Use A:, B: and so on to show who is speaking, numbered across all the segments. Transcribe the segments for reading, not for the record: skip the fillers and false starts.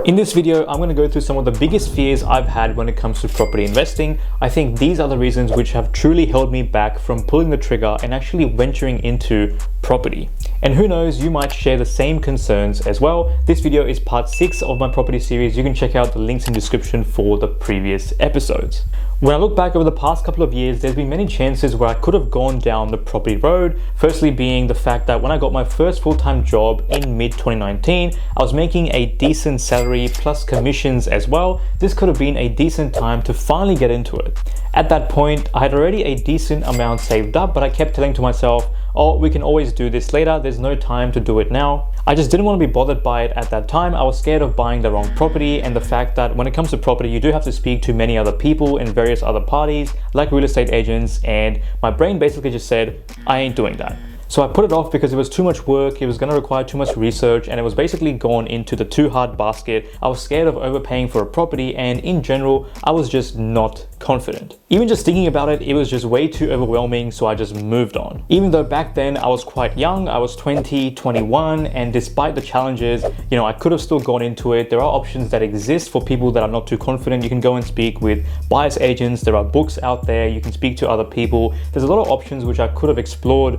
A: In this video, I'm going to go through some of the biggest fears I've had when it comes to property investing. I think these are the reasons which have truly held me back from pulling the trigger and actually venturing into property. And who knows, you might share the same concerns as well. This video is part 6 of my property series. You can check out the links in the description for the previous episodes. When I look back over the past couple of years, there's been many chances where I could have gone down the property road. Firstly being the fact that when I got my first full-time job in mid-2019, I was making a decent salary plus commissions as well. This could have been a decent time to finally get into it. At that point, I had already a decent amount saved up, but I kept telling to myself, oh, we can always do this later. There's no time to do it now. I just didn't want to be bothered by it at that time. I was scared of buying the wrong property, and the fact that when it comes to property, you do have to speak to many other people and various other parties like real estate agents, and my brain basically just said, I ain't doing that. So I put it off because it was too much work, it was going to require too much research, and it was basically gone into the too hard basket. I was scared of overpaying for a property, and in general, I was just not confident. Even just thinking about it, it was just way too overwhelming, so I just moved on. Even though back then I was quite young, I was 20, 21, and despite the challenges, I could have still gone into it. There are options that exist for people that are not too confident. You can go and speak with buyer's agents. There are books out there. You can speak to other people. There's a lot of options which I could have explored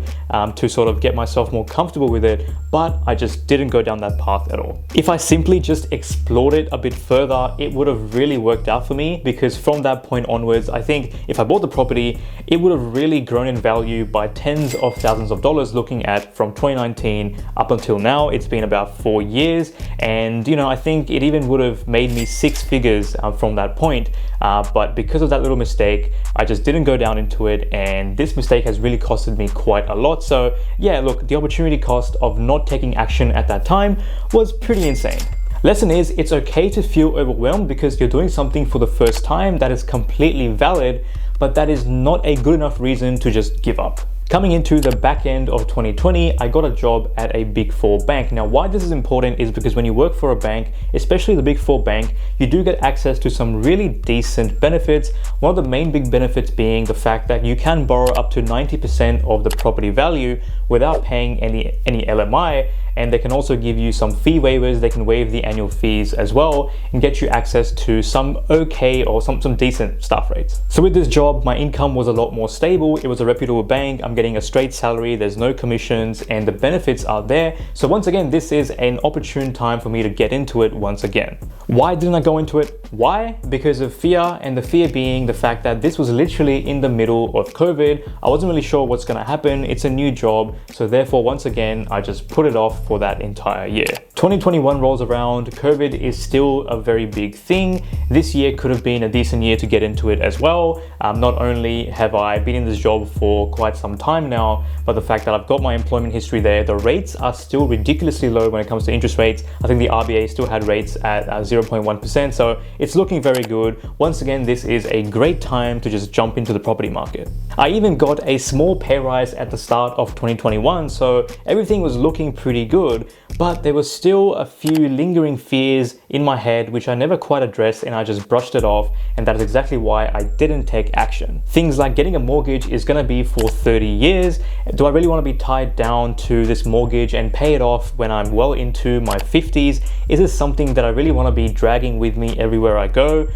A: to sort of get myself more comfortable with it, but I just didn't go down that path at all. If I simply just explored it a bit further, it would have really worked out for me, because from that point onwards, I think if I bought the property, it would have really grown in value by tens of thousands of dollars. Looking at from 2019 up until now, it's been about 4 years, and I think it even would have made me 6 figures from that point, but because of that little mistake, I just didn't go down into it, and this mistake has really costed me quite a lot. So yeah, look, the opportunity cost of not taking action at that time was pretty insane. Lesson is, it's okay to feel overwhelmed because you're doing something for the first time. That is completely valid, but that is not a good enough reason to just give up. Coming into the back end of 2020, I got a job at a Big 4 bank. Now, why this is important is because when you work for a bank, especially the Big 4 bank, you do get access to some really decent benefits. One of the main big benefits being the fact that you can borrow up to 90% of the property value without paying any LMI, and they can also give you some fee waivers. They can waive the annual fees as well and get you access to some okay or some decent staff rates. So with this job, my income was a lot more stable. It was a reputable bank. I'm getting a straight salary, there's no commissions, and the benefits are there. So once again, this is an opportune time for me to get into it once again. Why didn't I go into it? Why? Because of fear, and the fear being the fact that this was literally in the middle of COVID. I wasn't really sure what's going to happen. It's a new job, so therefore once again I just put it off for that entire year. 2021 rolls around, COVID is still a very big thing. This year could have been a decent year to get into it as well. Not only have I been in this job for quite some time now, but the fact that I've got my employment history there, the rates are still ridiculously low when it comes to interest rates. I think the RBA still had rates at 0.1%, so it's looking very good. Once again, this is a great time to just jump into the property market. I even got a small pay rise at the start of 2021, so everything was looking pretty good, but there was still a few lingering fears in my head which I never quite addressed, and I just brushed it off, and that is exactly why I didn't take action. Things like getting a mortgage is going to be for 30 years. Do I really want to be tied down to this mortgage and pay it off when I'm well into my 50s? Is this something that I really want to be dragging with me everywhere I go?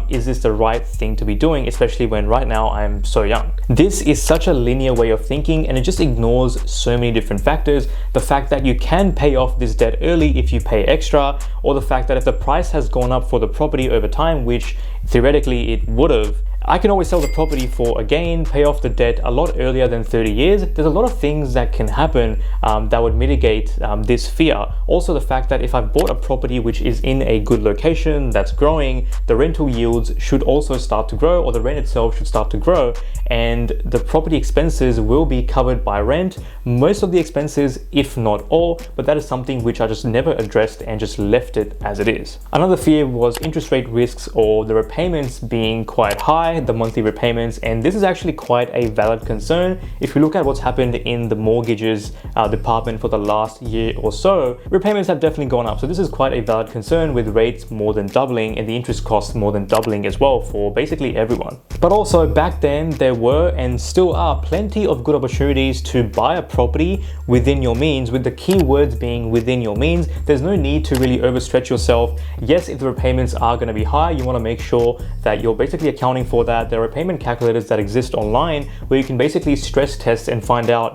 A: Is this the right thing to be doing, especially when right now I'm so young? This is such a linear way of thinking, and it just ignores so many different factors. The fact that you can pay off this debt early if you pay extra, or the fact that if the price has gone up for the property over time, which theoretically it would have, I can always sell the property for a gain, pay off the debt a lot earlier than 30 years. There's a lot of things that can happen that would mitigate this fear. Also, the fact that if I've bought a property which is in a good location that's growing, the rental yields should also start to grow, or the rent itself should start to grow, and the property expenses will be covered by rent. Most of the expenses, if not all, but that is something which I just never addressed and just left it as it is. Another fear was interest rate risks, or the repayments being quite high, the monthly repayments, and this is actually quite a valid concern. If you look at what's happened in the mortgages department for the last year or so, repayments have definitely gone up. So this is quite a valid concern, with rates more than doubling and the interest costs more than doubling as well for basically everyone. But also back then there there were and still are plenty of good opportunities to buy a property within your means, with the key words being within your means. There's no need to really overstretch yourself. Yes, if the repayments are going to be high, you want to make sure that you're basically accounting for that. There are repayment calculators that exist online where you can basically stress test and find out,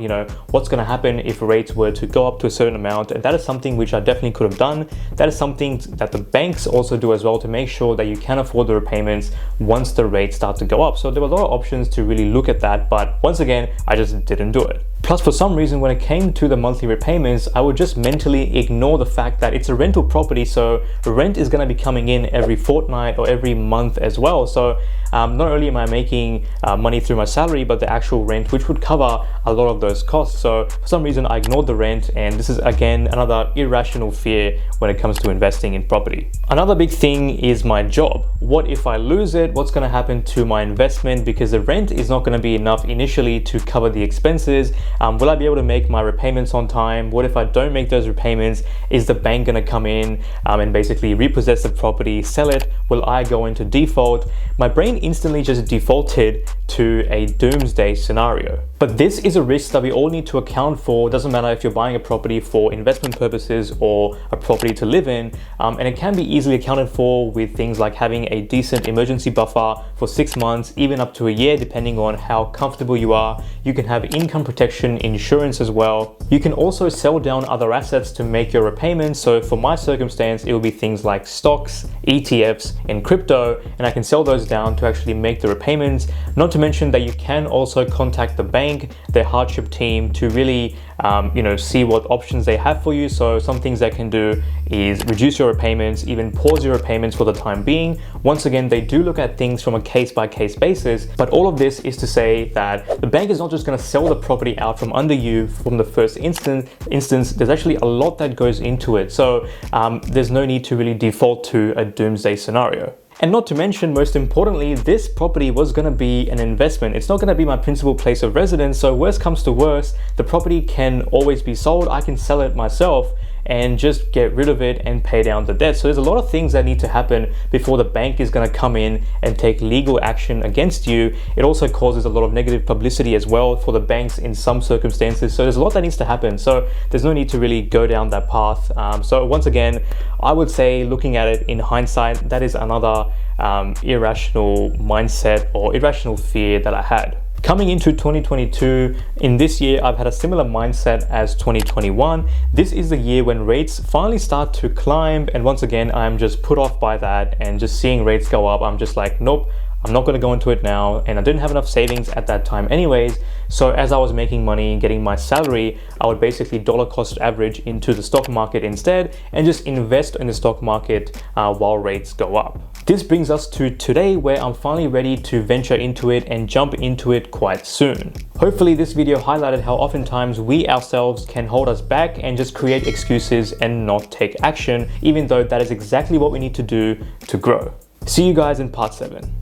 A: what's going to happen if rates were to go up to a certain amount. And that is something which I definitely could have done. That is something that the banks also do as well, to make sure that you can afford the repayments once the rates start to go up. So there were a lot of options to really look at that, but once again, I just didn't do it. Plus, for some reason, when it came to the monthly repayments, I would just mentally ignore the fact that it's a rental property, so rent is going to be coming in every fortnight or every month as well. So not only am I making money through my salary, but the actual rent, which would cover a lot of those costs. So for some reason, I ignored the rent, and this is again another irrational fear when it comes to investing in property. Another big thing is my job. What if I lose it? What's going to happen to my investment? Because the rent is not going to be enough initially to cover the expenses. Will I be able to make my repayments on time? What if I don't make those repayments? Is the bank going to come in and basically repossess the property, sell it? Will I go into default? My brain instantly just defaulted to a doomsday scenario. But this is a risk that we all need to account for. It doesn't matter if you're buying a property for investment purposes or a property to live in. And it can be easily accounted for with things like having a decent emergency buffer for 6 months, even up to a year, depending on how comfortable you are. You can have income protection insurance as well. You can also sell down other assets to make your repayments. So for my circumstance, it will be things like stocks, ETFs, and crypto, and I can sell those down to actually make the repayments. Not to mention that you can also contact the bank, their hardship team, to really see what options they have for you. So some things they can do is reduce your repayments, even pause your repayments for the time being. Once again, they do look at things from a case-by-case basis, but all of this is to say that the bank is not just going to sell the property out from under you from the first instance. There's actually a lot that goes into it. So there's no need to really default to a doomsday scenario. And not to mention, most importantly, this property was going to be an investment. It's not going to be my principal place of residence. So worst comes to worst, the property can always be sold. I can sell it myself and just get rid of it and pay down the debt. So there's a lot of things that need to happen before the bank is going to come in and take legal action against you. It also causes a lot of negative publicity as well for the banks in some circumstances. So there's a lot that needs to happen. So there's no need to really go down that path. So once again, I would say, looking at it in hindsight, that is another irrational mindset or irrational fear that I had. Coming into 2022, in this year, I've had a similar mindset as 2021. This is the year when rates finally start to climb. And once again, I'm just put off by that, and just seeing rates go up, I'm just like, nope, I'm not going to go into it now. And I didn't have enough savings at that time anyways. So as I was making money and getting my salary, I would basically dollar cost average into the stock market instead, and just invest in the stock market while rates go up. This brings us to today, where I'm finally ready to venture into it and jump into it quite soon. Hopefully this video highlighted how oftentimes we ourselves can hold us back and just create excuses and not take action, even though that is exactly what we need to do to grow. See you guys in part 7.